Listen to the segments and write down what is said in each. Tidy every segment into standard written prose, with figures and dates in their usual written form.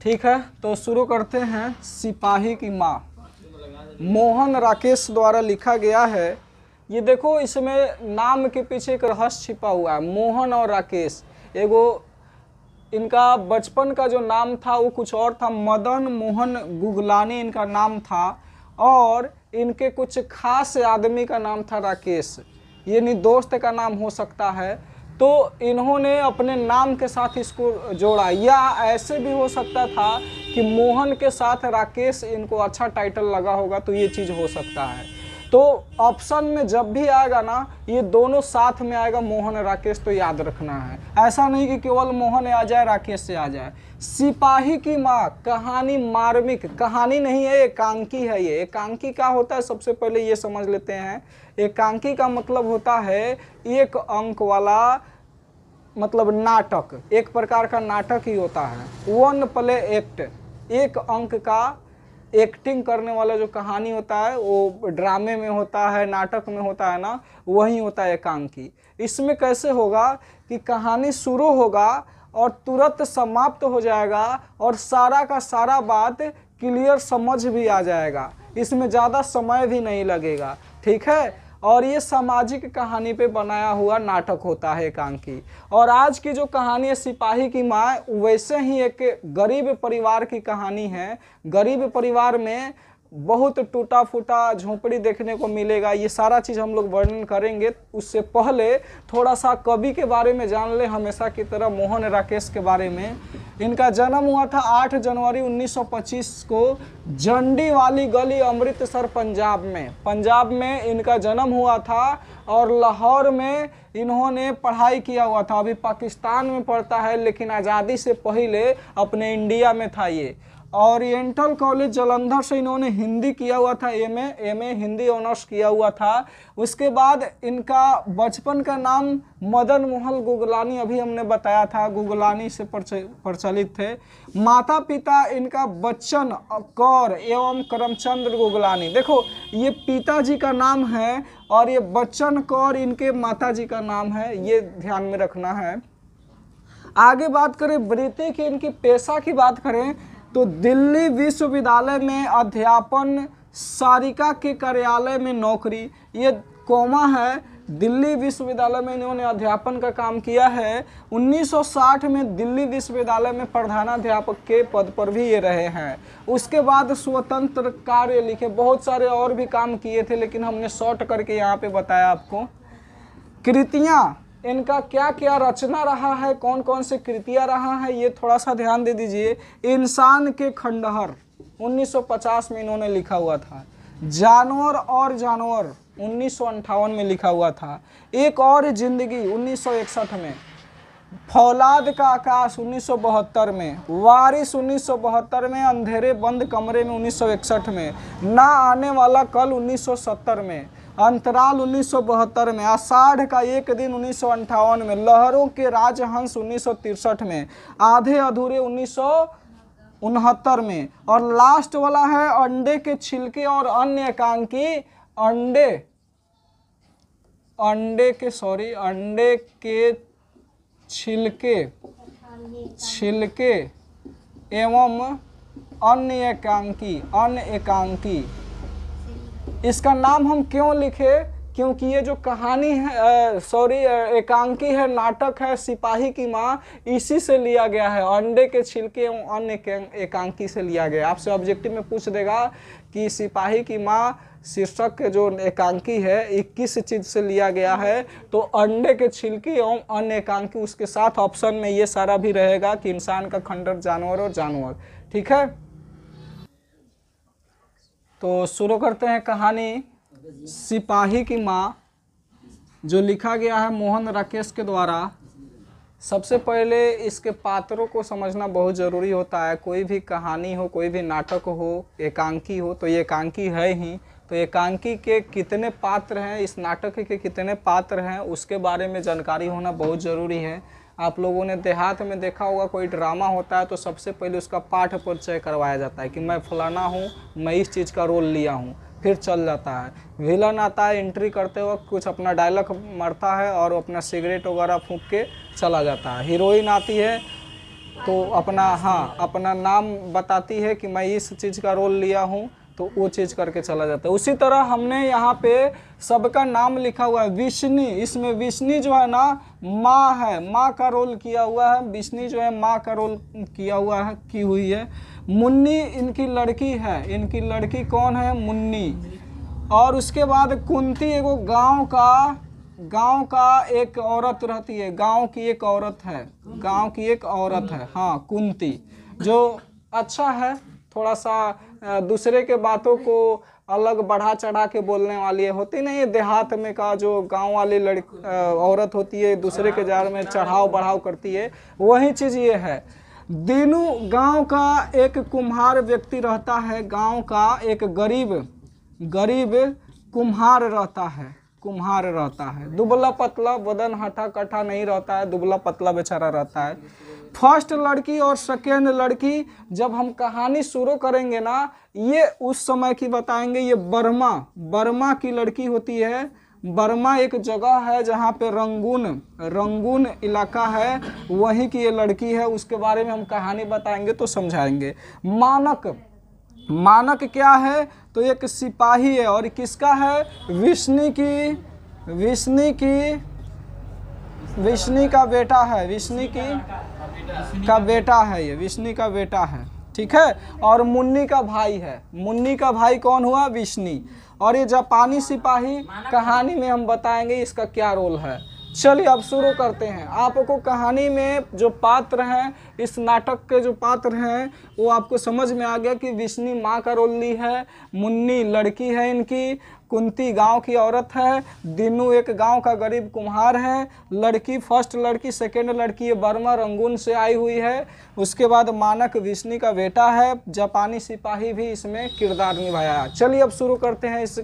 ठीक है, तो शुरू करते हैं। सिपाही की माँ, मोहन राकेश द्वारा लिखा गया है। ये देखो, इसमें नाम के पीछे एक रहस्य छिपा हुआ है। मोहन और राकेश, एगो इनका बचपन का जो नाम था वो कुछ और था, मदन मोहन गुगलानी इनका नाम था, और इनके कुछ खास आदमी का नाम था राकेश। ये नहीं दोस्त का नाम हो सकता है, तो इन्होंने अपने नाम के साथ इसको जोड़ा। या ऐसे भी हो सकता था कि मोहन के साथ राकेश इनको अच्छा टाइटल लगा होगा, तो ये चीज़ हो सकता है। तो ऑप्शन में जब भी आएगा ना, ये दोनों साथ में आएगा, मोहन राकेश, तो याद रखना है। ऐसा नहीं कि केवल मोहन आ जाए राकेश से आ जाए। सिपाही की माँ, कहानी मार्मिक, कहानी नहीं है, एकांकी है। ये एकांकी क्या होता है, सबसे पहले ये समझ लेते हैं। एकांकी का मतलब होता है एक अंक वाला, मतलब नाटक, एक प्रकार का नाटक ही होता है। वन प्ले एक्ट, एक अंक का एक्टिंग करने वाला जो कहानी होता है, वो ड्रामे में होता है, नाटक में होता है ना, वही होता है एकांकी। इसमें कैसे होगा कि कहानी शुरू होगा और तुरंत समाप्त हो जाएगा, और सारा का सारा बात क्लियर समझ भी आ जाएगा, इसमें ज़्यादा समय भी नहीं लगेगा। ठीक है, और ये सामाजिक कहानी पे बनाया हुआ नाटक होता है एकांकी। और आज की जो कहानी है सिपाही की माँ, वैसे ही एक गरीब परिवार की कहानी है। गरीब परिवार में बहुत टूटा फूटा झोपड़ी देखने को मिलेगा। ये सारा चीज़ हम लोग वर्णन करेंगे। उससे पहले थोड़ा सा कवि के बारे में जान ले, हमेशा की तरह मोहन राकेश के बारे में। इनका जन्म हुआ था 8 जनवरी 1925 को जंडी वाली गली, अमृतसर, पंजाब में इनका जन्म हुआ था। और लाहौर में इन्होंने पढ़ाई किया हुआ था। अभी पाकिस्तान में पढ़ता है, लेकिन आज़ादी से पहले अपने इंडिया में था ये। ओरिएंटल कॉलेज जालंधर से इन्होंने हिंदी किया हुआ था, एमए हिंदी ऑनर्स किया हुआ था। उसके बाद इनका बचपन का नाम मदन मोहन गुगलानी, अभी हमने बताया था, गुगलानी से प्रचलित थे। माता पिता इनका बच्चन कौर एवं करमचंद्र गुगलानी। देखो, ये पिताजी का नाम है और ये बच्चन कौर इनके माताजी का नाम है, ये ध्यान में रखना है। आगे बात करें वृत्ति की, इनकी पेशा की बात करें तो दिल्ली विश्वविद्यालय में अध्यापन, सारिका के कार्यालय में नौकरी। ये कोमा है, दिल्ली विश्वविद्यालय में इन्होंने अध्यापन का काम किया है। 1960 में दिल्ली विश्वविद्यालय में प्रधानाध्यापक के पद पर भी ये रहे हैं। उसके बाद स्वतंत्र कार्य लिखे, बहुत सारे और भी काम किए थे, लेकिन हमने शॉर्ट करके यहाँ पे बताया आपको। कृतियाँ, इनका क्या क्या रचना रहा है, कौन कौन से कृतियाँ रहा है, ये थोड़ा सा ध्यान दे दीजिए। इंसान के खंडहर 1950 में इन्होंने लिखा हुआ था। जानवर और जानवर 1958 में लिखा हुआ था। एक और जिंदगी 1961 में। फौलाद का आकाश 1972 में। वारिस 1972 में। अंधेरे बंद कमरे में 1961 में। ना आने वाला कल 1970 में। अंतराल 1972 में। आषाढ़ का एक दिन 1958 में। लहरों के राजहंस 1963 में। आधे अधूरे 1969 में। और लास्ट वाला है अंडे के छिलके और अन्य एकांकी। अंडे के छिलके एवं अन्य एकांकी। इसका नाम हम क्यों लिखे, क्योंकि ये जो कहानी है, एकांकी है, नाटक है सिपाही की माँ, इसी से लिया गया है। अंडे के छिलके एवं अन्य एकांकी से लिया गया। आपसे ऑब्जेक्टिव में पूछ देगा कि सिपाही की माँ शीर्षक जो एकांकी है 21 चीज से लिया गया है, तो अंडे के छिलके एवं अन्य एकांकी, उसके साथ ऑप्शन में ये सारा भी रहेगा कि इंसान का खंडहर, जानवर और जानवर। ठीक है, तो शुरू करते हैं कहानी सिपाही की माँ, जो लिखा गया है मोहन राकेश के द्वारा। सबसे पहले इसके पात्रों को समझना बहुत ज़रूरी होता है। कोई भी कहानी हो, कोई भी नाटक हो, एकांकी हो, तो ये एकांकी है ही। तो एकांकी के कितने पात्र हैं, इस नाटक के कितने पात्र हैं, उसके बारे में जानकारी होना बहुत ज़रूरी है। आप लोगों ने देहात में देखा होगा, कोई ड्रामा होता है तो सबसे पहले उसका पाठ परिचय करवाया जाता है कि मैं फलाना हूँ, मैं इस चीज़ का रोल लिया हूँ, फिर चल जाता है। विलन आता है, एंट्री करते वक्त कुछ अपना डायलॉग मारता है और अपना सिगरेट वगैरह फूंक के चला जाता है। हीरोइन आती है, तो अपना, हाँ, अपना नाम बताती है कि मैं इस चीज़ का रोल लिया हूँ, तो वो चीज़ करके चला जाता है। उसी तरह हमने यहाँ पे सबका नाम लिखा हुआ है। विष्णु, इसमें विष्णु जो है ना माँ है, माँ का रोल किया हुआ है। विष्णु जो है माँ का रोल किया हुआ है, की हुई है। मुन्नी इनकी लड़की है, इनकी लड़की कौन है? मुन्नी। और उसके बाद कुंती एगो गांव का एक औरत रहती है, गांव की एक औरत है, गांव की एक औरत है, हाँ, कुंती, जो अच्छा है, थोड़ा सा दूसरे के बातों को अलग बढ़ा चढ़ा के बोलने वाली है, होती नहीं है देहात में का जो गांव वाली औरत होती है, दूसरे के जार में चढ़ाव बढ़ाव करती है, वही चीज़ ये है। दीनू गांव का एक कुम्हार व्यक्ति रहता है, गांव का एक गरीब कुम्हार रहता है, कुम्हार रहता है, दुबला पतला, बदन हठा कठा नहीं रहता है, दुबला पतला बेचारा रहता है। फर्स्ट लड़की और सेकेंड लड़की, जब हम कहानी शुरू करेंगे ना, ये उस समय की बताएंगे। ये बर्मा की लड़की होती है। बर्मा एक जगह है जहाँ पे रंगून इलाका है, वहीं की ये लड़की है। उसके बारे में हम कहानी बताएंगे तो समझाएंगे। मानक क्या है? तो एक सिपाही है, और किसका है? विष्णु का बेटा है, विष्णु का बेटा है, ये विष्णु का बेटा है, ठीक है। और मुन्नी का भाई है। मुन्नी का भाई कौन हुआ? विष्णु। और ये जापानी सिपाही कहानी में हम बताएंगे इसका क्या रोल है। चलिए अब शुरू करते हैं। आपको कहानी में जो पात्र हैं, इस नाटक के जो पात्र हैं, वो आपको समझ में आ गया कि विष्णु माँ का रोल ली है, मुन्नी लड़की है इनकी, कुंती गांव की औरत है, दीनू एक गांव का गरीब कुम्हार है, लड़की फर्स्ट लड़की, सेकेंड लड़की बर्मा रंगून से आई हुई है। उसके बाद मानक विष्णु का बेटा है, जापानी सिपाही भी इसमें किरदार निभाया। चलिए अब शुरू करते हैं इस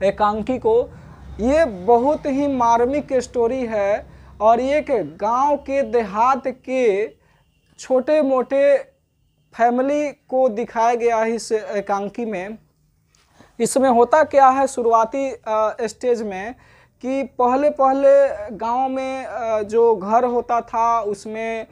एकांकी को। ये बहुत ही मार्मिक स्टोरी है, और एक गांव के देहात के छोटे मोटे फैमिली को दिखाया गया है इस एकांकी में। इसमें होता क्या है शुरुआती स्टेज में, कि पहले गांव में जो घर होता था उसमें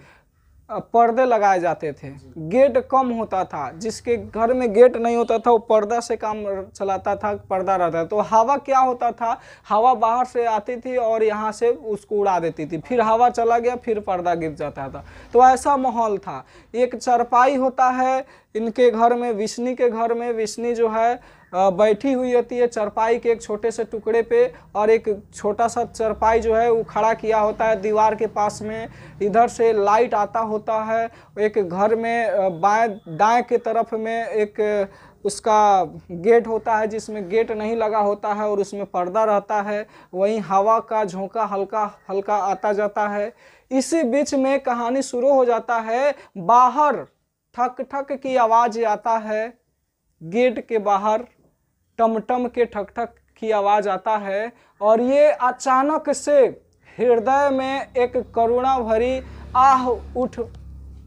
पर्दे लगाए जाते थे, गेट कम होता था। जिसके घर में गेट नहीं होता था वो पर्दा से काम चलाता था, पर्दा रहता था। तो हवा क्या होता था, हवा बाहर से आती थी और यहाँ से उसको उड़ा देती थी, फिर हवा चला गया, फिर पर्दा गिर जाता था। तो ऐसा माहौल था। एक चारपाई होता है इनके घर में, विष्णु के घर में। विष्णु जो है बैठी हुई होती है चारपाई के एक छोटे से टुकड़े पे, और एक छोटा सा चारपाई जो है वो खड़ा किया होता है दीवार के पास में। इधर से लाइट आता होता है। एक घर में दाएं के तरफ में एक उसका गेट होता है जिसमें गेट नहीं लगा होता है और उसमें पर्दा रहता है। वहीं हवा का झोंका हल्का हल्का आता जाता है। इसी बीच में कहानी शुरू हो जाता है। बाहर ठक ठक की आवाज़ आता है, गेट के बाहर टमटम के ठक ठक की आवाज़ आता है, और ये अचानक से हृदय में एक करुणा भरी आह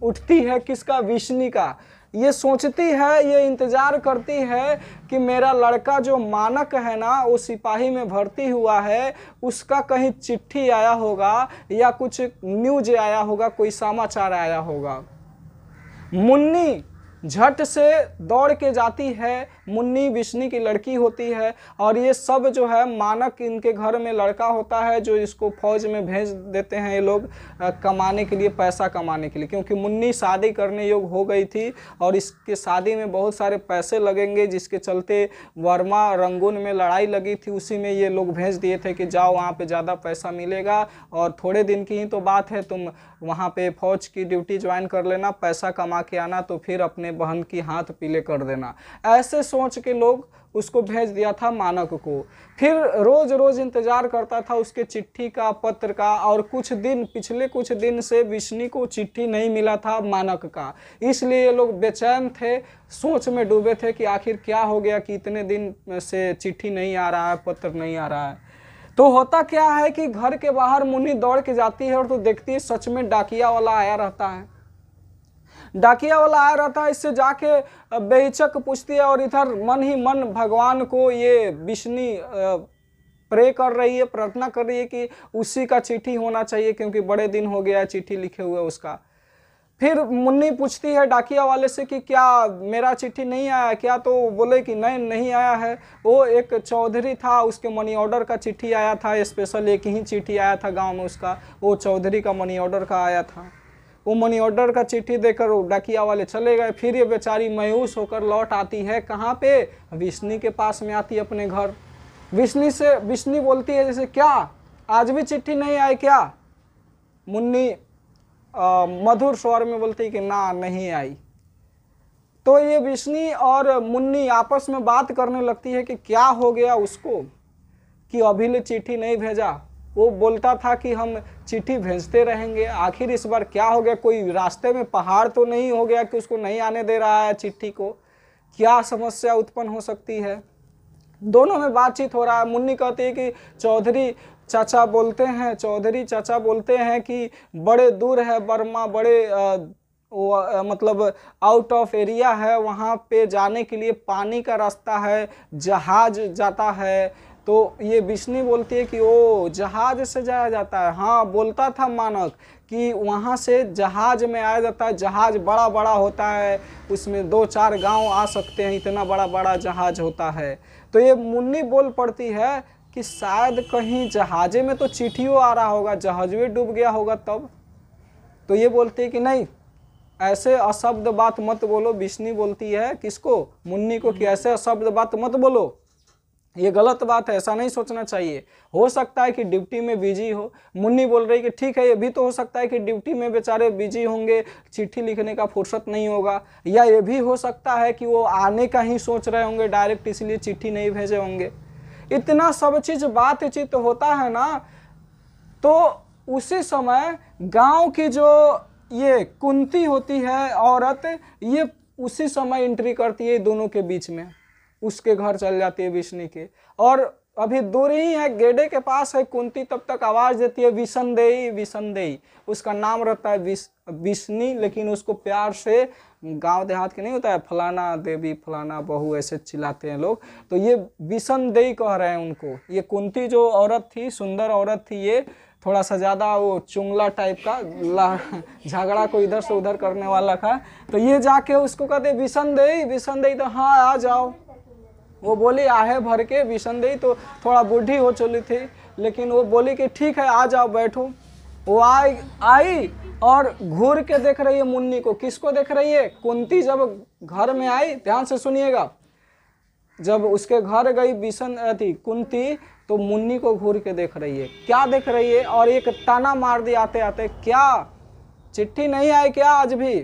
उठती है। किसका? विष्णु का। ये सोचती है, ये इंतजार करती है कि मेरा लड़का जो मानक है ना, वो सिपाही में भर्ती हुआ है, उसका कहीं चिट्ठी आया होगा या कुछ न्यूज आया होगा, कोई समाचार आया होगा। मुन्नी झट से दौड़ के जाती है। मुन्नी विष्णु की लड़की होती है, और ये सब जो है मानक इनके घर में लड़का होता है जो इसको फौज में भेज देते हैं ये लोग कमाने के लिए, पैसा कमाने के लिए। क्योंकि मुन्नी शादी करने योग्य हो गई थी और इसके शादी में बहुत सारे पैसे लगेंगे, जिसके चलते वर्मा रंगून में लड़ाई लगी थी, उसी में ये लोग भेज दिए थे कि जाओ वहाँ पे ज़्यादा पैसा मिलेगा और थोड़े दिन की ही तो बात है, तुम वहाँ पे फौज की ड्यूटी ज्वाइन कर लेना, पैसा कमा के आना, तो फिर अपने बहन की हाथ पीले कर देना। ऐसे सोच के लोग उसको भेज दिया था मानक को। फिर रोज रोज इंतजार करता था उसके चिट्ठी का, पत्र का, और पिछले कुछ दिन से विष्णु को चिट्ठी नहीं मिला था मानक का। इसलिए ये लोग बेचैन थे, सोच में डूबे थे कि आखिर क्या हो गया कि इतने दिन से चिट्ठी नहीं आ रहा है, पत्र नहीं आ रहा है। तो होता क्या है कि घर के बाहर मुन्नी दौड़ के जाती है और तो देखती है सच में डाकिया वाला आया रहता है। डाकिया वाला आया रहता है, इससे जाके बेहिचक पूछती है, और इधर मन ही मन भगवान को ये विष्णु प्रे कर रही है, प्रार्थना कर रही है कि उसी का चिट्ठी होना चाहिए, क्योंकि बड़े दिन हो गया चिट्ठी लिखे हुए उसका। फिर मुन्नी पूछती है डाकिया वाले से कि क्या मेरा चिट्ठी नहीं आया क्या, तो बोले कि नहीं नहीं आया है। वो एक चौधरी था, उसके मनी ऑर्डर का चिट्ठी आया था, स्पेशल एक ही चिट्ठी आया था गांव में उसका, वो चौधरी का मनी ऑर्डर का आया था। वो मनी ऑर्डर का चिट्ठी देकर वो डाकिया वाले चले गए। फिर ये बेचारी मायूस होकर लौट आती है, कहाँ पे, विष्णु के पास में आती है अपने घर। विष्णु बोलती है जैसे क्या आज भी चिट्ठी नहीं आई क्या। मुन्नी मधुर स्वर में बोलती है कि ना नहीं आई। तो ये विष्णु और मुन्नी आपस में बात करने लगती है कि क्या हो गया उसको कि अभी ले चिट्ठी नहीं भेजा। वो बोलता था कि हम चिट्ठी भेजते रहेंगे, आखिर इस बार क्या हो गया, कोई रास्ते में पहाड़ तो नहीं हो गया कि उसको नहीं आने दे रहा है चिट्ठी को, क्या समस्या उत्पन्न हो सकती है। दोनों में बातचीत हो रहा है। मुन्नी कहती है कि चौधरी चाचा बोलते हैं कि बड़े दूर है बर्मा, बड़े मतलब आउट ऑफ एरिया है, वहाँ पे जाने के लिए पानी का रास्ता है, जहाज जाता है। तो ये विष्णु बोलती है कि ओ जहाज से जाया जाता है। हाँ बोलता था मानक कि वहाँ से जहाज में आया जाता है, जहाज बड़ा बड़ा होता है, उसमें 2-4 गांव आ सकते हैं, इतना बड़ा बड़ा जहाज होता है। तो ये मुन्नी बोल पड़ती है कि शायद कहीं जहाजे में तो चिट्ठियों आ रहा होगा, जहाज भी डूब गया होगा तब। तो ये बोलती है कि नहीं ऐसे अशब्द बात मत बोलो। विष्णु बोलती है किसको, मुन्नी को, कि ऐसे अशब्द बात मत बोलो, ये गलत बात है, ऐसा नहीं सोचना चाहिए। हो सकता है कि ड्यूटी में बिजी हो। मुन्नी बोल रही कि ठीक है, ये भी तो हो सकता है कि ड्यूटी में बेचारे बिजी होंगे, चिट्ठी लिखने का फुर्सत नहीं होगा, या ये भी हो सकता है कि वो आने का ही सोच रहे होंगे डायरेक्ट, इसलिए चिट्ठी नहीं भेजे होंगे। इतना सब चीज बातचीत होता है ना। तो उसी समय गांव की जो ये कुंती होती है औरत, ये उसी समय एंट्री करती है दोनों के बीच में, उसके घर चल जाती है विष्णु के। और अभी दूर ही है, गेडे के पास है कुंती, तब तक आवाज देती है विसंदेई विसंदेई। उसका नाम रहता है विष्णु, लेकिन उसको प्यार से, गांव देहात के नहीं होता है फलाना देवी फलाना बहू ऐसे चिल्लाते हैं लोग, तो ये विसंदेई कह रहे हैं उनको। ये कुंती जो औरत थी, सुंदर औरत थी, ये थोड़ा सा ज़्यादा वो चुंगला टाइप का, झगड़ा को इधर से उधर करने वाला था। तो ये जाके उसको कहते विसंदेई विसंदेई, तो हाँ आ जाओ। वो बोली आहे भर के। विसंदेई तो थोड़ा बूढ़ी हो चली थी, लेकिन वो बोली कि ठीक है आ जाओ बैठो। वो आई और घूर के देख रही है मुन्नी को। किसको देख रही है, कुंती जब घर में आई, ध्यान से सुनिएगा, जब उसके घर गई कुंती, तो मुन्नी को घूर के देख रही है। क्या देख रही है, और एक ताना मार दी आते आते, क्या चिट्ठी नहीं आई क्या आज भी।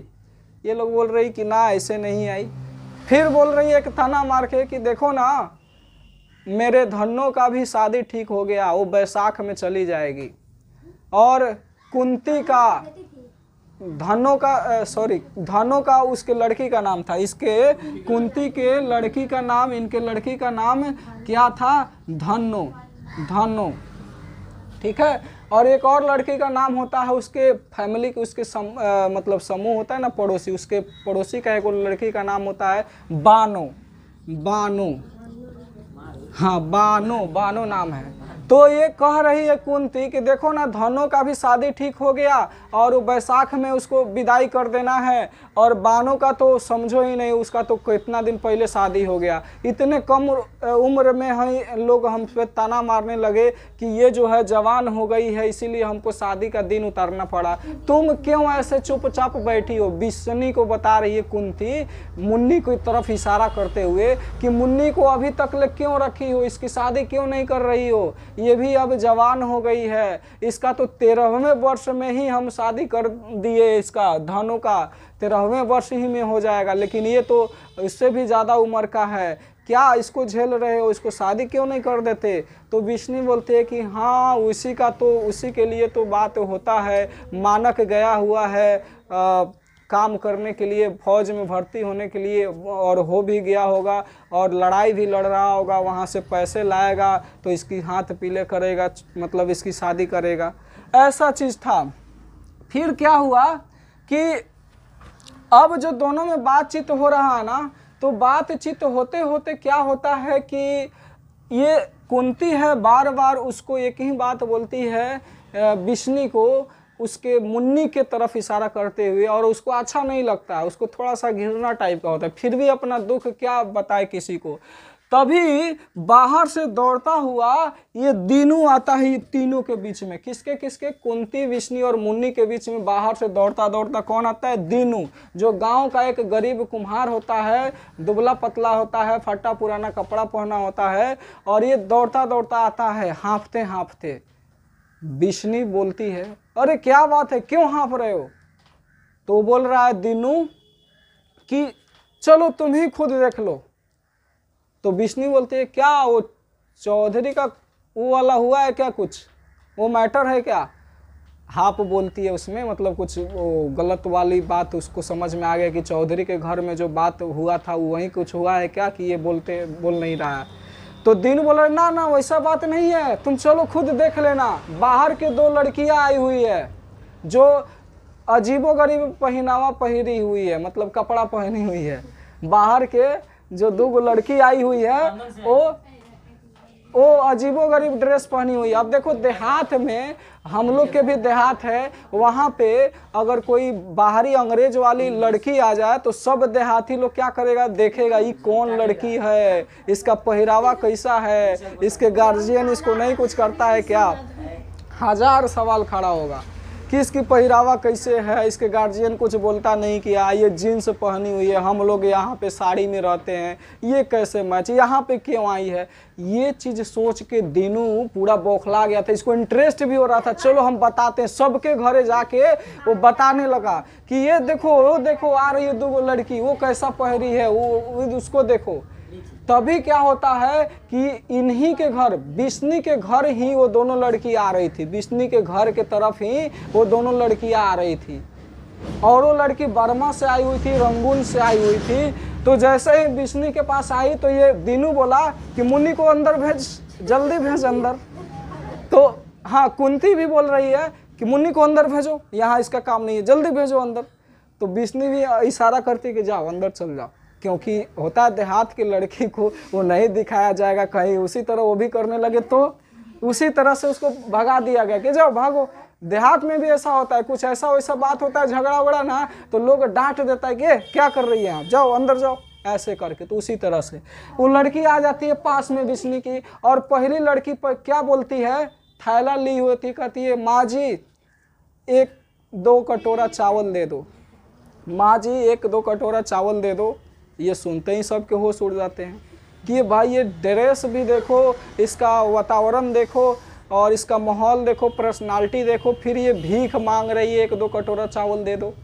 ये लोग बोल रही कि ना ऐसे नहीं आई। फिर बोल रही है एक ताना मार के कि देखो ना मेरे धनों का भी शादी ठीक हो गया, वो बैसाख में चली जाएगी। और कुंती का धनों का उसके लड़की का नाम था, इसके कुंती के लड़की का नाम, इनके लड़की का नाम क्या था, धनो, ठीक है। और एक और लड़की का नाम होता है उसके फैमिली के, उसके मतलब समूह होता है ना पड़ोसी, उसके पड़ोसी का एक लड़की का नाम होता है बानो, हाँ बानो नाम है। तो ये कह रही है कुंती कि देखो ना धनों का भी शादी ठीक हो गया, और वो बैसाख में उसको विदाई कर देना है, और बानो का तो समझो ही नहीं, उसका तो कितना दिन पहले शादी हो गया। इतने कम उम्र में ही लोग हम पे ताना मारने लगे कि ये जो है जवान हो गई है, इसीलिए हमको शादी का दिन उतारना पड़ा। तुम क्यों ऐसे चुपचाप बैठी हो। विष्णु को बता रही है कुंती, मुन्नी की तरफ इशारा करते हुए कि मुन्नी को अभी तक ले क्यों रखी हो, इसकी शादी क्यों नहीं कर रही हो, ये भी अब जवान हो गई है, इसका तो 13वें वर्ष में ही हम शादी कर दिए, इसका धनों का 13वें वर्ष ही में हो जाएगा, लेकिन ये तो इससे भी ज़्यादा उम्र का है, क्या इसको झेल रहे हो, इसको शादी क्यों नहीं कर देते। तो विष्णु बोलते हैं कि हाँ उसी के लिए तो बात होता है, मानक गया हुआ है काम करने के लिए, फौज में भर्ती होने के लिए, और हो भी गया होगा, और लड़ाई भी लड़ रहा होगा, वहाँ से पैसे लाएगा तो इसकी हाथ पीले करेगा, मतलब इसकी शादी करेगा, ऐसा चीज़ था। फिर क्या हुआ कि अब जो दोनों में बातचीत हो रहा है ना, तो बातचीत होते होते क्या होता है कि ये कुंती है बार बार उसको एक ही बात बोलती है विष्णु को उसके मुन्नी के तरफ इशारा करते हुए, और उसको अच्छा नहीं लगता है, उसको थोड़ा सा घृणा टाइप का होता है, फिर भी अपना दुख क्या बताए किसी को। तभी बाहर से दौड़ता हुआ ये दीनू आता है, ये तीनों के बीच में, किसके किसके, कुंती, विष्णु और मुन्नी के बीच में बाहर से दौड़ता दौड़ता कौन आता है, दीनू, जो गांव का एक गरीब कुम्हार होता है, दुबला पतला होता है, फटा पुराना कपड़ा पहना होता है, और ये दौड़ता दौड़ता आता है हाँफते हाँफते। विष्णु बोलती है, अरे क्या बात है, क्यों हाँफ रहे हो? तो बोल रहा है दीनू कि चलो तुम ही खुद देख लो। तो विष्णु बोलते हैं, क्या वो चौधरी का वो वाला हुआ है क्या, कुछ वो मैटर है क्या? हाप बोलती है उसमें, मतलब कुछ वो गलत वाली बात उसको समझ में आ गया कि चौधरी के घर में जो बात हुआ था वहीं कुछ हुआ है क्या, कि ये बोल नहीं रहा है। तो दीनू बोल रहे, ना ना वैसा बात नहीं है, तुम चलो खुद देख लेना। बाहर के 2 लड़कियां आई हुई है जो अजीबोगरीब पहनावा पहनी हुई है, मतलब कपड़ा पहनी हुई है। बाहर के जो 2 लड़की आई हुई है वो अजीबोगरीब ड्रेस पहनी हुई है। अब देखो देहात में, हम लोग के भी देहात है, वहाँ पे अगर कोई बाहरी अंग्रेज वाली लड़की आ जाए तो सब देहाती लोग क्या करेगा, देखेगा ये कौन लड़की है, इसका पहरावा कैसा है, इसके गार्जियन इसको नहीं कुछ करता है क्या, 1000 सवाल खड़ा होगा कि इसकी पहरावा कैसे है, इसके गार्जियन कुछ बोलता नहीं किया, ये जीन्स पहनी हुई है, हम लोग यहाँ पे साड़ी में रहते हैं, ये कैसे मैच यहाँ पे क्यों आई है। ये चीज़ सोच के दीनू पूरा बौखला गया था, इसको इंटरेस्ट भी हो रहा था, चलो हम बताते हैं। सबके घरे जाके वो बताने लगा कि ये देखो, वो देखो आ रही है 2 लड़की, वो कैसा पहरी है, वो उसको देखो। तभी क्या होता है कि इन्हीं के घर, विष्णु के घर ही वो दोनों लड़की आ रही थी, विष्णु के घर के तरफ ही वो दोनों लड़कियां आ रही थी, और वो लड़की बर्मा से आई हुई थी, रंगून से आई हुई थी। तो जैसे ही विष्णु के पास आई तो ये दीनू बोला कि मुन्नी को अंदर भेज, जल्दी भेज अंदर। तो हाँ, कुंती भी बोल रही है कि मुन्नी को अंदर भेजो, यहाँ इसका काम नहीं है, जल्दी भेजो अंदर। तो विष्णु भी इशारा करती कि जाओ अंदर चल जाओ, क्योंकि होता है देहात की लड़की को वो नहीं दिखाया जाएगा कहीं, उसी तरह वो भी करने लगे तो उसी तरह से उसको भगा दिया गया कि जाओ भागो। देहात में भी ऐसा होता है, कुछ ऐसा वैसा बात होता है, झगड़ा वगड़ा ना, तो लोग डांट देता है कि क्या कर रही है आप, जाओ अंदर जाओ, ऐसे करके। तो उसी तरह से वो लड़की आ जाती है पास में विष्णु की, और पहली लड़की पर क्या बोलती है, थैला ली हुई थी, कहती है माँ जी 1-2 कटोरा चावल दे दो, माँ जी 1-2 कटोरा चावल दे दो। ये सुनते ही सबके होश उड़ जाते हैं कि ये भाई, ये ड्रेस भी देखो, इसका वातावरण देखो, और इसका माहौल देखो, पर्सनालिटी देखो, फिर ये भीख मांग रही है 1-2 कटोरा चावल दे दो।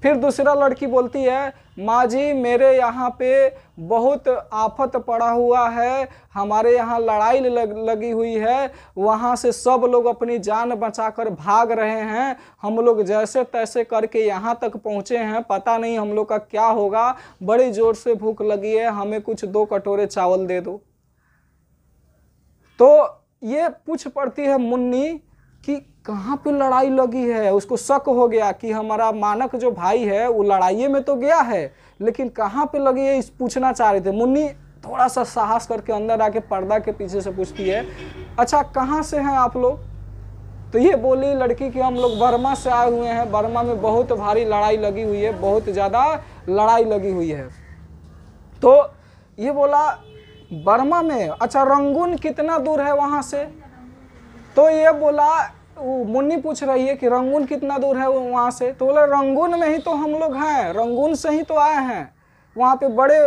फिर दूसरा लड़की बोलती है, माँ जी मेरे यहाँ पे बहुत आफत पड़ा हुआ है, हमारे यहाँ लड़ाई लगी हुई है, वहाँ से सब लोग अपनी जान बचाकर भाग रहे हैं, हम लोग जैसे तैसे करके यहाँ तक पहुँचे हैं, पता नहीं हम लोग का क्या होगा, बड़ी जोर से भूख लगी है, हमें कुछ 2 कटोरे चावल दे दो। तो ये पूछ पड़ती है मुन्नी कि कहाँ पे लड़ाई लगी है। उसको शक हो गया कि हमारा मानक जो भाई है वो लड़ाई में तो गया है, लेकिन कहाँ पे लगी है इस पूछना चाह रहे थे। मुन्नी थोड़ा सा साहस करके अंदर आके पर्दा के पीछे से पूछती है, अच्छा कहाँ से हैं आप लोग? तो ये बोली लड़की कि हम लोग बर्मा से आए हुए हैं, बर्मा में बहुत भारी लड़ाई लगी हुई है, बहुत ज़्यादा लड़ाई लगी हुई है। तो ये बोला बर्मा में, अच्छा रंगून कितना दूर है वहाँ से? तो ये बोला, मुन्नी पूछ रही है कि रंगून कितना दूर है वहाँ से? तो बोला रंगून में ही तो हम लोग हैं, रंगून से ही तो आए हैं, वहाँ पे बड़े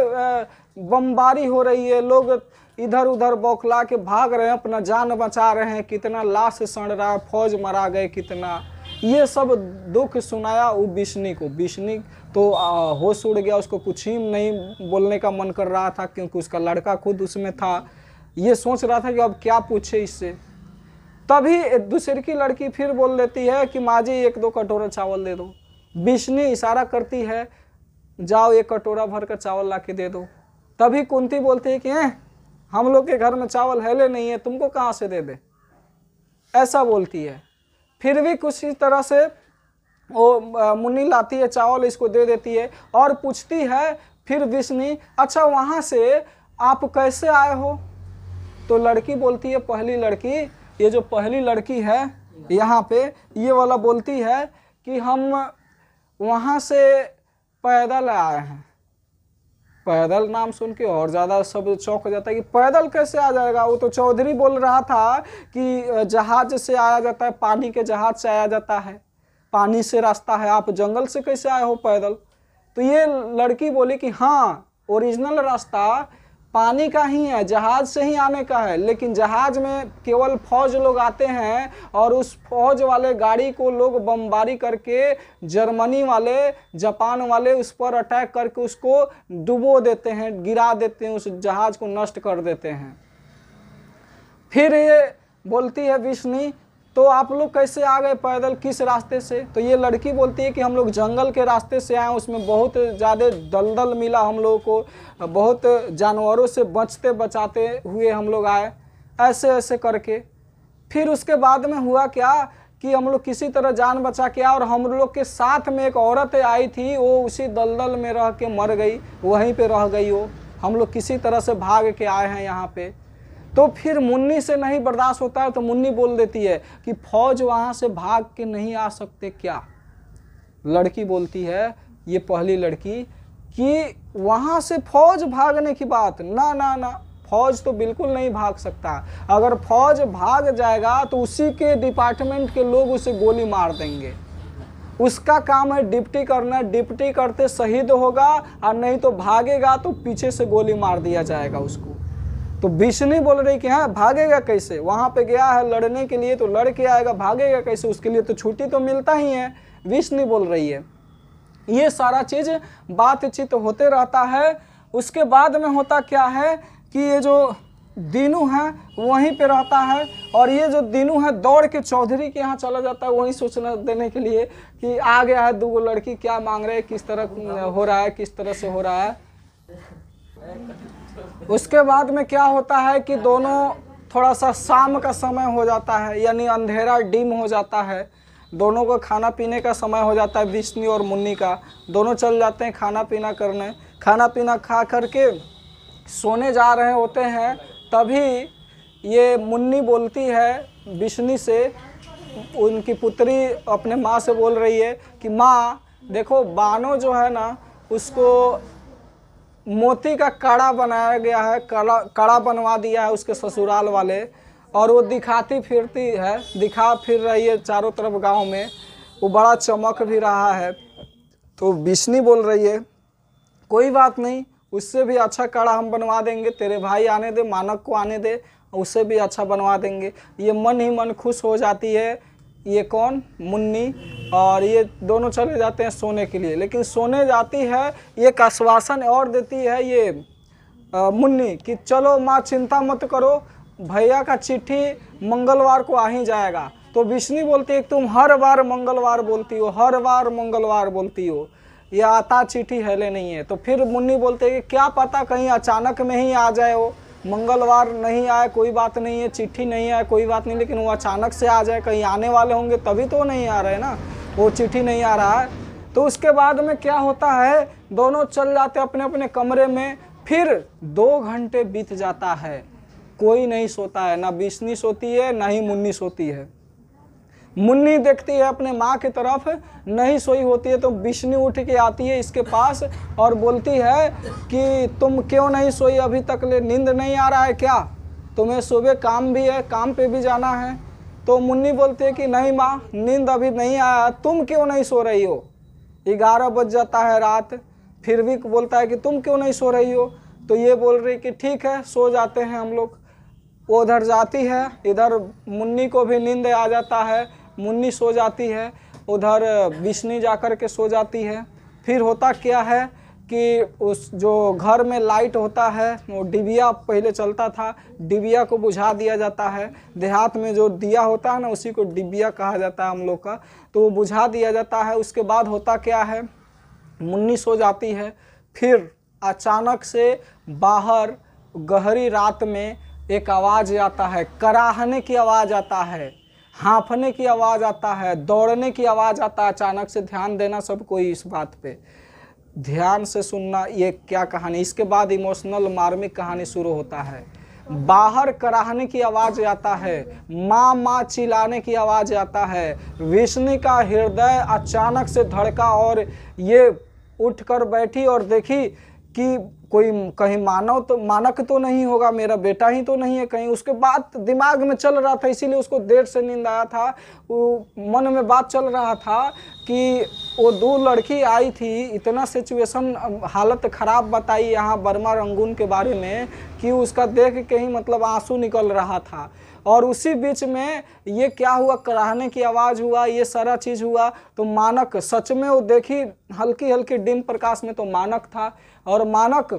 बमबारी हो रही है, लोग इधर उधर बौखला के भाग रहे हैं, अपना जान बचा रहे हैं, कितना लाश सड़ रहा है, फौज मरा गए कितना, ये सब दुख सुनाया वो विष्णु को। विष्णु तो होश उड़ गया, उसको कुछ ही नहीं बोलने का मन कर रहा था, क्योंकि उसका लड़का खुद उसमें था। ये सोच रहा था कि अब क्या पूछे इससे। तभी दूसरी की लड़की फिर बोल देती है कि माँ जी 1-2 कटोरा चावल दे दो। विष्णु इशारा करती है, जाओ 1 कटोरा भर कर चावल ला के दे दो। तभी कुंती बोलती है कि हम लोग के घर में चावल है ले नहीं है, तुमको कहाँ से दे दे, ऐसा बोलती है। फिर भी कुछ इस तरह से वो मुन्नी लाती है चावल, इसको दे देती है और पूछती है फिर विष्णु, अच्छा वहाँ से आप कैसे आए हो? तो लड़की बोलती है, पहली लड़की, ये जो पहली लड़की है यहाँ पे ये वाला बोलती है कि हम वहाँ से पैदल आए हैं। पैदल नाम सुन के और ज़्यादा सब चौंक हो जाता है कि पैदल कैसे आ जाएगा। वो तो चौधरी बोल रहा था कि जहाज से आया जाता है, पानी के जहाज से आया जाता है, पानी से रास्ता है, आप जंगल से कैसे आए हो पैदल। तो ये लड़की बोली कि हाँ, ओरिजिनल रास्ता पानी का ही है, जहाज से ही आने का है, लेकिन जहाज में केवल फौज लोग आते हैं और उस फौज वाले गाड़ी को लोग बमबारी करके जर्मनी वाले, जापान वाले उस पर अटैक करके उसको डुबो देते हैं, गिरा देते हैं, उस जहाज को नष्ट कर देते हैं। फिर ये बोलती है विष्णु, तो आप लोग कैसे आ गए पैदल, किस रास्ते से। तो ये लड़की बोलती है कि हम लोग जंगल के रास्ते से आए, उसमें बहुत ज़्यादा दलदल मिला हम लोगों को, बहुत जानवरों से बचते बचाते हुए हम लोग आए, ऐसे ऐसे करके। फिर उसके बाद में हुआ क्या कि हम लोग किसी तरह जान बचा के आए और हम लोग के साथ में एक औरत आई थी, वो उसी दलदल में रह के मर गई, वहीं पे रह गई वो। हम लोग किसी तरह से भाग के आए हैं यहाँ पे। तो फिर मुन्नी से नहीं बर्दाश्त होता है, तो मुन्नी बोल देती है कि फौज वहाँ से भाग के नहीं आ सकते क्या। लड़की बोलती है, ये पहली लड़की, कि वहाँ से फौज भागने की बात ना ना ना, फौज तो बिल्कुल नहीं भाग सकता। अगर फौज भाग जाएगा तो उसी के डिपार्टमेंट के लोग उसे गोली मार देंगे। उसका काम है डिप्टी करना, डिप्टी करते शहीद होगा, और नहीं तो भागेगा तो पीछे से गोली मार दिया जाएगा उसको। तो विष्णु बोल रही कि हाँ, भागेगा कैसे, वहाँ पे गया है लड़ने के लिए तो लड़ के आएगा, भागेगा कैसे, उसके लिए तो छुट्टी तो मिलता ही है, विष्णु बोल रही है। ये सारा चीज़ बातचीत होते रहता है। उसके बाद में होता क्या है कि ये जो दीनू है वहीं पे रहता है, और ये जो दीनू है दौड़ के चौधरी के यहाँ चला जाता है वहीं सूचना देने के लिए कि आ गया है, 2 लड़की क्या मांग रहे हैं, किस तरह हो रहा है, किस तरह से हो रहा है। उसके बाद में क्या होता है कि दोनों, थोड़ा सा शाम का समय हो जाता है, यानी अंधेरा डिम हो जाता है, दोनों को खाना पीने का समय हो जाता है, विष्णु और मुन्नी का। दोनों चल जाते हैं खाना पीना करने, खाना पीना खा करके सोने जा रहे होते हैं। तभी ये मुन्नी बोलती है विष्णु से, उनकी पुत्री अपने माँ से बोल रही है कि माँ देखो, बानो जो है ना उसको मोती का कड़ा बनाया गया है, कड़ा बनवा दिया है उसके ससुराल वाले, और वो दिखाती फिरती है, दिखा फिर रही है चारों तरफ गांव में, वो बड़ा चमक भी रहा है। तो विष्णु बोल रही है कोई बात नहीं, उससे भी अच्छा कड़ा हम बनवा देंगे, तेरे भाई आने दे, मानक को आने दे, उससे भी अच्छा बनवा देंगे। ये मन ही मन खुश हो जाती है, ये कौन, मुन्नी, और ये दोनों चले जाते हैं सोने के लिए। लेकिन सोने जाती है, एक आश्वासन और देती है ये मुन्नी कि चलो माँ चिंता मत करो, भैया का चिट्ठी मंगलवार को आ ही जाएगा। तो विष्णु बोलती है तुम हर बार मंगलवार बोलती हो, हर बार मंगलवार बोलती हो, ये आता चिट्ठी है ले नहीं है। तो फिर मुन्नी बोलते हैं कि क्या पता कहीं अचानक में ही आ जाए, वो मंगलवार नहीं आए कोई बात नहीं है, चिट्ठी नहीं आए कोई बात नहीं, लेकिन वो अचानक से आ जाए, कहीं आने वाले होंगे तभी तो नहीं आ रहे ना, वो चिट्ठी नहीं आ रहा है। तो उसके बाद में क्या होता है, दोनों चल जाते अपने अपने कमरे में। फिर 2 घंटे बीत जाता है, कोई नहीं सोता है, ना विष्णु सोती है ना ही मुन्नी सोती है। मुन्नी देखती है अपने माँ की तरफ, नहीं सोई होती है, तो विष्णु उठ के आती है इसके पास और बोलती है कि तुम क्यों नहीं सोई, अभी तक ले नींद नहीं आ रहा है क्या, तुम्हें सुबह काम भी है, काम पे भी जाना है। तो मुन्नी बोलती है कि नहीं माँ, नींद अभी नहीं आया, तुम क्यों नहीं सो रही हो, 11 बज जाता है रात। फिर भी बोलता है कि तुम क्यों नहीं सो रही हो। तो ये बोल रही कि ठीक है सो जाते हैं हम लोग। वो उधर जाती है, इधर मुन्नी को भी नींद आ जाता है, मुन्नी सो जाती है, उधर विष्णु जाकर के सो जाती है। फिर होता क्या है कि उस जो घर में लाइट होता है, वो डिबिया पहले चलता था, डिबिया को बुझा दिया जाता है। देहात में जो दिया होता है ना, उसी को डिबिया कहा जाता है हम लोग का, तो वो बुझा दिया जाता है। उसके बाद होता क्या है, मुन्नी सो जाती है। फिर अचानक से बाहर गहरी रात में एक आवाज़ आता है, कराहने की आवाज़ आता है, हाँफने की आवाज़ आता है, दौड़ने की आवाज़ आता है। अचानक से ध्यान देना सब कोई इस बात पे, ध्यान से सुनना ये क्या कहानी। इसके बाद इमोशनल मार्मिक कहानी शुरू होता है। बाहर कराहने की आवाज आता है, माँ माँ चिल्लाने की आवाज आता है। विष्णु का हृदय अचानक से धड़का और ये उठकर बैठी और देखी कि कोई कहीं मानक तो नहीं होगा, मेरा बेटा ही तो नहीं है कहीं। उसके बाद दिमाग में चल रहा था, इसीलिए उसको देर से नींद आया था। वो मन में बात चल रहा था कि वो 2 लड़की आई थी, इतना सिचुएशन हालत ख़राब बताई यहाँ बर्मा रंगून के बारे में कि उसका देख के ही मतलब आंसू निकल रहा था। और उसी बीच में ये क्या हुआ, कराहने की आवाज़ हुआ, ये सारा चीज़ हुआ। तो मानक सच में वो देखी हल्की हल्की डिम प्रकाश में, तो मानक था। और मानक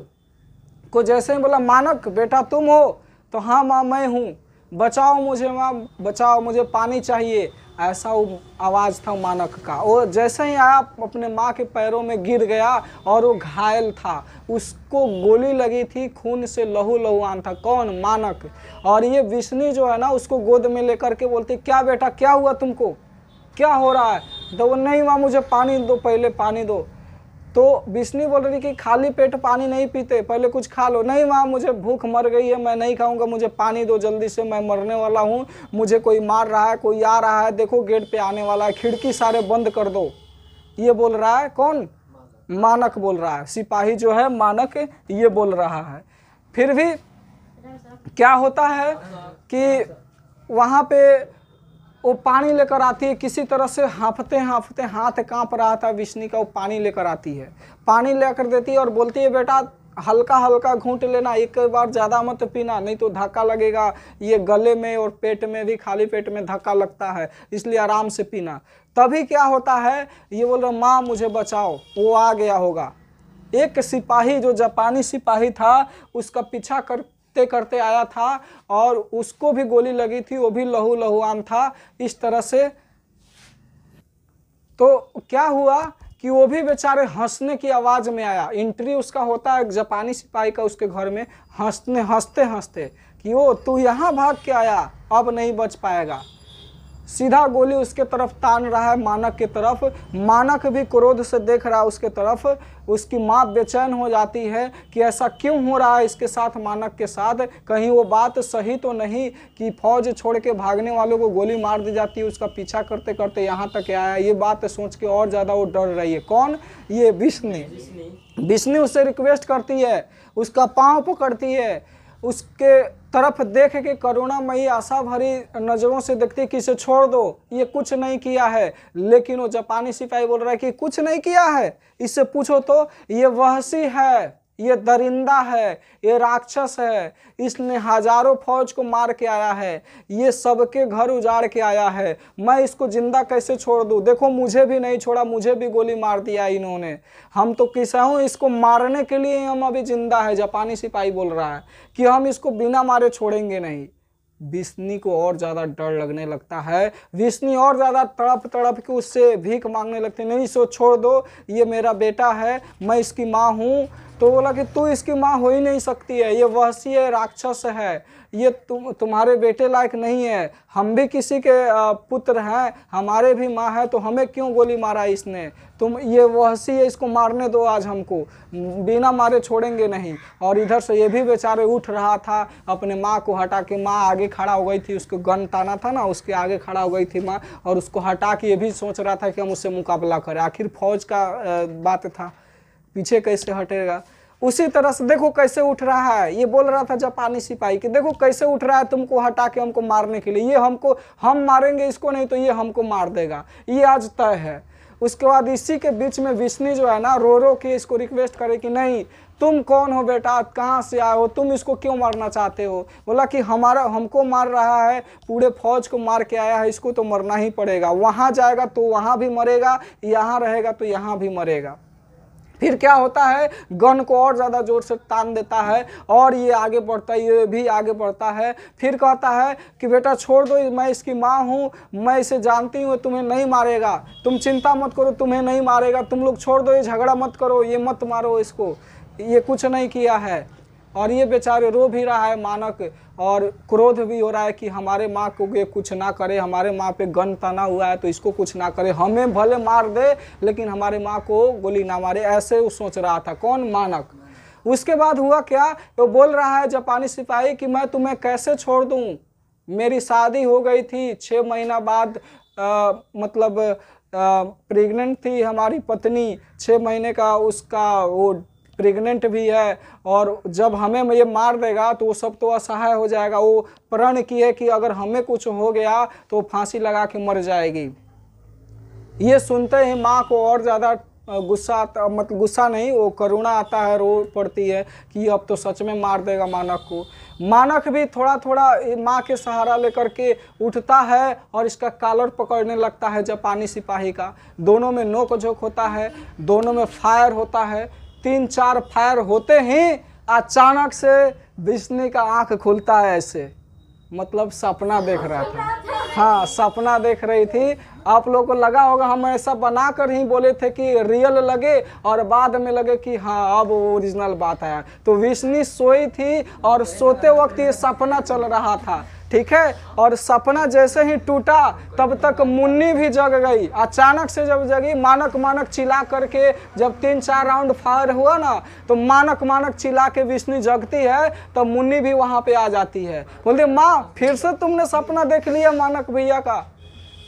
को जैसे ही बोला, मानक बेटा तुम हो? तो हाँ माँ मैं हूँ, बचाओ मुझे माँ, बचाओ मुझे पानी चाहिए, ऐसा वो आवाज़ था मानक का। वो जैसे ही आया अपने माँ के पैरों में गिर गया और वो घायल था, उसको गोली लगी थी, खून से लहू लहुआन था। कौन? मानक। और ये विष्णु जो है ना, उसको गोद में लेकर के बोलती, क्या बेटा क्या हुआ तुमको, क्या हो रहा है? तो वो, नहीं माँ मुझे पानी दो, पहले पानी दो। तो विष्णु बोल रही कि खाली पेट पानी नहीं पीते, पहले कुछ खा लो। नहीं माँ मुझे भूख मर गई है, मैं नहीं खाऊंगा, मुझे पानी दो जल्दी से, मैं मरने वाला हूँ, मुझे कोई मार रहा है, कोई आ रहा है, देखो गेट पे आने वाला है, खिड़की सारे बंद कर दो। ये बोल रहा है कौन? मानक बोल रहा है, सिपाही जो है मानक ये बोल रहा है। फिर भी क्या होता है कि वहाँ पे वो पानी लेकर आती है, किसी तरह से हाँफते हाँफते हाथ कांप रहा था विष्णु का, वो पानी लेकर आती है, पानी लेकर देती है और बोलती है बेटा हल्का हल्का घूंट लेना, एक बार ज़्यादा मत पीना, नहीं तो धक्का लगेगा, ये गले में और पेट में भी, खाली पेट में धक्का लगता है, इसलिए आराम से पीना। तभी क्या होता है, ये बोल रहा माँ मुझे बचाओ, वो आ गया होगा। एक सिपाही जो जापानी सिपाही था उसका पीछा करते करते आया था और उसको भी गोली लगी थी, वो भी लहू लहुआन था इस तरह से। तो क्या हुआ कि वो भी बेचारे हंसने की आवाज में आया। एंट्री उसका होता है जापानी सिपाही का उसके घर में, हंसते हंसते कि वो तू यहाँ भाग के आया, अब नहीं बच पाएगा। सीधा गोली उसके तरफ तान रहा है, मानक की तरफ। मानक भी क्रोध से देख रहा है उसके तरफ। उसकी माँ बेचैन हो जाती है कि ऐसा क्यों हो रहा है इसके साथ, मानक के साथ, कहीं वो बात सही तो नहीं कि फौज छोड़ के भागने वालों को गोली मार दी जाती है, उसका पीछा करते करते यहाँ तक आया। ये बात सोच के और ज़्यादा वो डर रही है। कौन? ये विष्णु। विष्णु उससे रिक्वेस्ट करती है, उसका पाँव पकड़ती है, उसके तरफ देख के करुणामयी आशा भरी नज़रों से देखती कि इसे छोड़ दो, ये कुछ नहीं किया है। लेकिन वो जापानी सिपाही बोल रहा है कि कुछ नहीं किया है, इससे पूछो तो ये वहशी है, ये दरिंदा है, ये राक्षस है, इसने हजारों फौज को मार के आया है, ये सबके घर उजाड़ के आया है, मैं इसको जिंदा कैसे छोड़ दूं? देखो मुझे भी नहीं छोड़ा, मुझे भी गोली मार दिया इन्होंने, हम तो किसा हूँ, इसको मारने के लिए हम अभी जिंदा है। जापानी सिपाही बोल रहा है कि हम इसको बिना मारे छोड़ेंगे नहीं। विष्णु को और ज़्यादा डर लगने लगता है। विष्णु और ज़्यादा तड़प तड़प के उससे भीख मांगने लगते, नहीं इसको छोड़ दो, ये मेरा बेटा है, मैं इसकी माँ हूँ। तो बोला कि तू इसकी माँ हो ही नहीं सकती है, ये वहशी है, राक्षस है, ये तुम्हारे बेटे लायक नहीं है, हम भी किसी के पुत्र हैं, हमारे भी माँ है, तो हमें क्यों गोली मारा इसने? तुम ये वहशी है, इसको मारने दो, आज हमको बिना मारे छोड़ेंगे नहीं। और इधर से ये भी बेचारे उठ रहा था, अपने माँ को हटा के, माँ आगे खड़ा हो गई थी, उसको गन ताना था ना, उसके आगे खड़ा हो गई थी माँ, और उसको हटा के ये भी सोच रहा था कि हम उससे मुकाबला करें, आखिर फौज का बात था, पीछे कैसे हटेगा। उसी तरह से देखो कैसे उठ रहा है, ये बोल रहा था जापानी सिपाही कि देखो कैसे उठ रहा है तुमको हटा के हमको मारने के लिए, ये हमको, हम मारेंगे इसको नहीं तो ये हमको मार देगा, ये आज तय है। उसके बाद इसी के बीच में विष्णु जो है ना रो रो के इसको रिक्वेस्ट करे कि नहीं, तुम कौन हो बेटा, कहाँ से आए हो, तुम इसको क्यों मारना चाहते हो? बोला कि हमको मार रहा है, पूरे फौज को मार के आया है, इसको तो मरना ही पड़ेगा, वहाँ जाएगा तो वहाँ भी मरेगा, यहाँ रहेगा तो यहाँ भी मरेगा। फिर क्या होता है, गन को और ज़्यादा जोर से तान देता है और ये आगे बढ़ता है, ये भी आगे बढ़ता है। फिर कहता है कि बेटा छोड़ दो, मैं इसकी माँ हूँ, मैं इसे जानती हूँ, तुम्हें नहीं मारेगा, तुम चिंता मत करो, तुम्हें नहीं मारेगा, तुम लोग छोड़ दो, ये झगड़ा मत करो, ये मत मारो इसको, ये कुछ नहीं किया है। और ये बेचारे रो भी रहा है मानक, और क्रोध भी हो रहा है कि हमारे माँ को ये कुछ ना करे, हमारे माँ पे गन तना हुआ है तो इसको कुछ ना करे, हमें भले मार दे लेकिन हमारे माँ को गोली ना मारे, ऐसे वो सोच रहा था। कौन? मानक। उसके बाद हुआ क्या, तो बोल रहा है जापानी सिपाही कि मैं तुम्हें कैसे छोड़ दूं, मेरी शादी हो गई थी, 6 महीना बाद मतलब प्रेग्नेंट थी हमारी पत्नी, 6 महीने का उसका वो प्रेग्नेंट भी है, और जब हमें ये मार देगा तो वो सब तो असहाय हो जाएगा। वो प्रण की है कि अगर हमें कुछ हो गया तो फांसी लगा के मर जाएगी। ये सुनते ही माँ को और ज़्यादा गुस्सा आता, मतलब गुस्सा नहीं, वो करुणा आता है, रो पड़ती है कि अब तो सच में मार देगा मानक को। मानक भी थोड़ा थोड़ा माँ के सहारा लेकर के उठता है और इसका कॉलर पकड़ने लगता है जापानी सिपाही का। दोनों में नोक झोंक होता है, दोनों में फायर होता है। 3-4 फायर होते ही अचानक से विष्णु का आंख खुलता है, ऐसे मतलब सपना देख रहा था। हाँ, सपना देख रही थी। आप लोगों को लगा होगा हम ऐसा बनाकर ही बोले थे कि रियल लगे और बाद में लगे कि हाँ अब ओरिजिनल बात है। तो विष्णु सोई थी और सोते वक्त ये सपना चल रहा था, ठीक है। और सपना जैसे ही टूटा तब तक मुन्नी भी जग गई। अचानक से जब जगी, मानक मानक चिल्ला करके जब 3-4 राउंड फायर हुआ ना, तो मानक मानक चिल्ला के विष्णु जगती है, तो मुन्नी भी वहां पे आ जाती है। बोलती माँ फिर से तुमने सपना देख लिया मानक भैया का।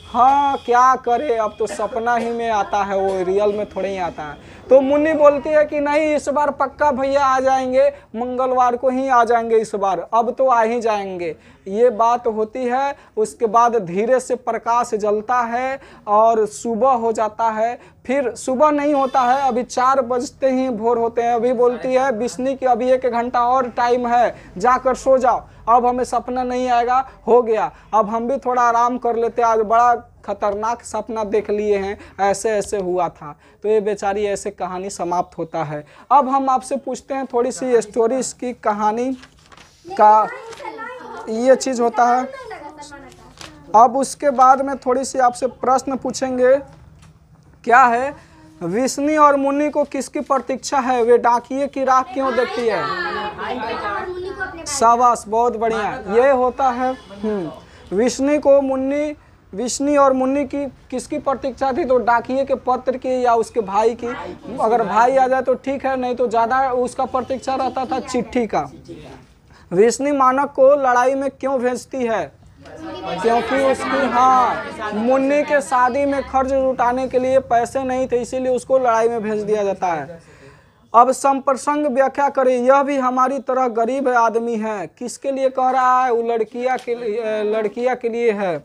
हाँ क्या करे, अब तो सपना ही में आता है, वो रियल में थोड़े ही आता है। तो मुन्नी बोलती है कि नहीं इस बार पक्का भैया आ जाएंगे, मंगलवार को ही आ जाएंगे इस बार, अब तो आ ही जाएंगे। ये बात होती है। उसके बाद धीरे से प्रकाश जलता है और सुबह हो जाता है। फिर सुबह नहीं होता है, अभी 4 बजते ही भोर होते हैं। अभी बोलती है विष्णु की अभी 1 घंटा और टाइम है, जाकर सो जाओ, अब हमें सपना नहीं आएगा, हो गया, अब हम भी थोड़ा आराम कर लेते, आज बड़ा खतरनाक सपना देख लिए हैं, ऐसे ऐसे हुआ था। तो ये बेचारी ऐसे कहानी समाप्त होता है। अब हम आपसे पूछते हैं थोड़ी सी स्टोरी इसकी कहानी का, ये चीज़ होता है। अब उसके बाद में थोड़ी सी आपसे प्रश्न पूछेंगे, क्या है, विष्णु और मुन्नी को किसकी प्रतीक्षा है, वे डाकिये की राह क्यों देखती है। शाबाश, बहुत बढ़िया। ये होता है विष्णु और मुन्नी की किसकी प्रतीक्षा थी, तो डाकिये के पत्र की या उसके भाई की। अगर भाई आ जाए तो ठीक है, नहीं तो ज़्यादा उसका प्रतीक्षा रहता था चिट्ठी का। विष्णु मानक को लड़ाई में क्यों भेजती है, क्योंकि उसकी मुन्नी के शादी में खर्च जुटाने के लिए पैसे नहीं थे, इसीलिए उसको लड़ाई में भेज दिया जाता है। अब संप्रसंग व्याख्या करें, यह भी हमारी तरह गरीब आदमी है, किसके लिए कह रहा है, वो लड़किया के लिए है।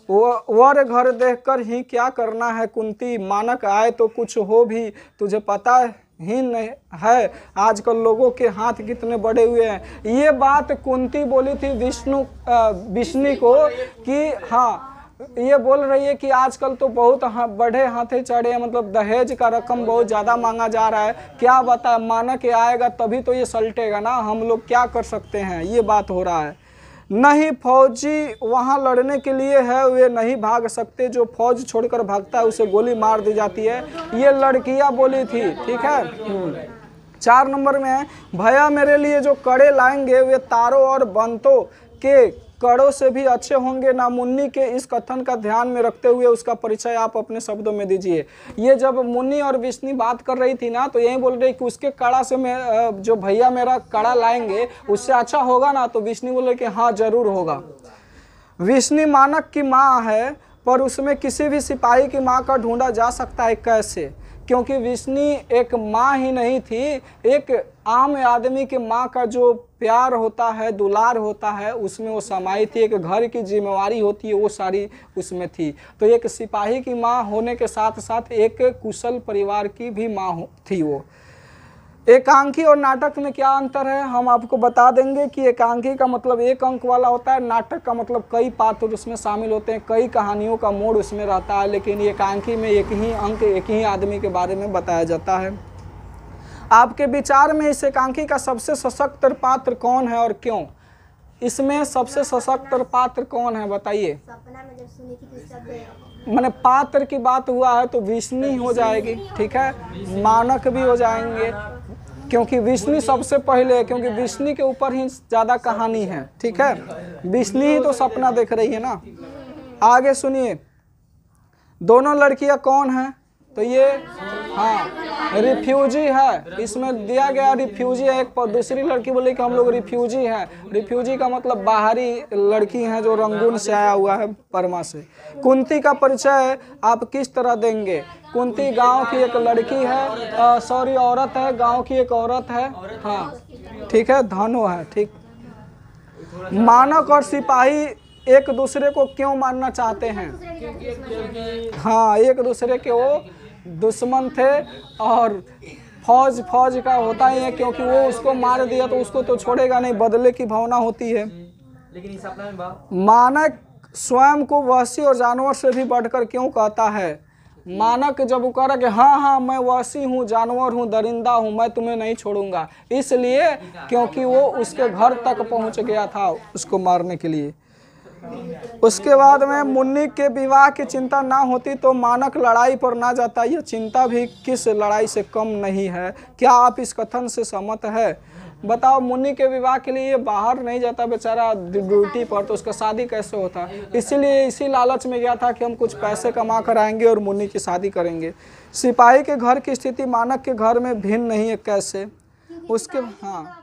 वर घर देखकर ही क्या करना है कुंती, मानक आए तो कुछ हो भी तुझे पता ही नहीं है, आजकल लोगों के हाथ कितने बड़े हुए हैं। ये बात कुंती बोली थी विष्णु को कि हाँ, ये बोल रही है कि आजकल तो बहुत बड़े हाथे चढ़े हैं, मतलब दहेज का रकम बहुत ज़्यादा मांगा जा रहा है, क्या बता, मानक आएगा तभी तो ये सलटेगा ना, हम लोग क्या कर सकते हैं, ये बात हो रहा है। नहीं फौजी वहाँ लड़ने के लिए है, वे नहीं भाग सकते, जो फौज छोड़कर भागता है उसे गोली मार दी जाती है, ये लड़कियाँ बोली थी, ठीक है। 4 नंबर में है, भैया मेरे लिए जो कड़े लाएंगे वे तारों और बंतों के कड़ों से भी अच्छे होंगे ना। मुन्नी के इस कथन का ध्यान में रखते हुए उसका परिचय आप अपने शब्दों में दीजिए। ये जब मुन्नी और विष्णु बात कर रही थी ना, तो यही बोल रही कि उसके कड़ा से मैं जो भैया मेरा कड़ा लाएंगे उससे अच्छा होगा ना, तो विष्णु बोले कि हाँ जरूर होगा। विष्णु मानक की माँ है, पर उसमें किसी भी सिपाही की माँ का ढूंढा जा सकता है, कैसे, क्योंकि विष्णु एक माँ ही नहीं थी, एक आम आदमी की माँ का जो प्यार होता है, दुलार होता है, उसमें वो समाई थी। एक घर की जिम्मेवारी होती है, वो सारी उसमें थी। तो एक सिपाही की माँ होने के साथ साथ एक कुशल परिवार की भी माँ थी वो। एकांकी और नाटक में क्या अंतर है, हम आपको बता देंगे कि एकांकी का मतलब 1 अंक वाला होता है, नाटक का मतलब कई पात्र उसमें शामिल होते हैं, कई कहानियों का मोड़ उसमें रहता है, लेकिन एकांकी में 1 ही अंक 1 ही आदमी के बारे में बताया जाता है। आपके विचार में इस एकांकी का सबसे सशक्त पात्र कौन है और क्यों, इसमें सबसे सशक्त पात्र कौन है बताइए। मैंने पात्र की बात हुआ है तो विष्णु हो जाएगी, ठीक है, मानक भी हो जाएंगे, क्योंकि विष्णु सबसे पहले है, क्योंकि विष्णु के ऊपर ही ज़्यादा कहानी है, ठीक है, विष्णु ही तो सपना देख रही है ना। आगे सुनिए, दोनों लड़कियां कौन हैं, तो ये रिफ्यूजी है, इसमें दिया गया रिफ्यूजी है। एक दूसरी लड़की बोली कि हम लोग रिफ्यूजी हैं। रिफ्यूजी का मतलब बाहरी लड़की है जो रंगून से आया हुआ है, परमा से। कुंती का परिचय आप किस तरह देंगे? कुंती गांव की एक लड़की है, सॉरी औरत है, गांव की एक औरत है। हाँ ठीक है, धनु है। ठीक। मानक और सिपाही एक दूसरे को क्यों मारना चाहते हैं? हाँ, एक दूसरे के वो दुश्मन थे और फौज का होता ही है, क्योंकि वो उसको मार दिया तो उसको तो छोड़ेगा नहीं, बदले की भावना होती है। लेकिन मानक स्वयं को वहशी और जानवर से भी बढ़कर क्यों कहता है? मानक जब वो कह रहा कि हाँ हाँ मैं वहशी हूँ, जानवर हूँ, दरिंदा हूँ, मैं तुम्हें नहीं छोड़ूंगा, इसलिए क्योंकि वो उसके घर तक पहुँच गया था उसको मारने के लिए। उसके बाद में मुन्नी के विवाह की चिंता ना होती तो मानक लड़ाई पर ना जाता। यह चिंता भी किस लड़ाई से कम नहीं है। क्या आप इस कथन से सहमत है? बताओ, मुन्नी के विवाह के लिए ये बाहर नहीं जाता बेचारा ड्यूटी पर, तो उसका शादी कैसे होता? इसीलिए इसी लालच में गया था कि हम कुछ पैसे कमा कर आएंगे और मुन्नी की शादी करेंगे। सिपाही के घर की स्थिति मानक के घर में भिन्न नहीं है, कैसे? उसके हाँ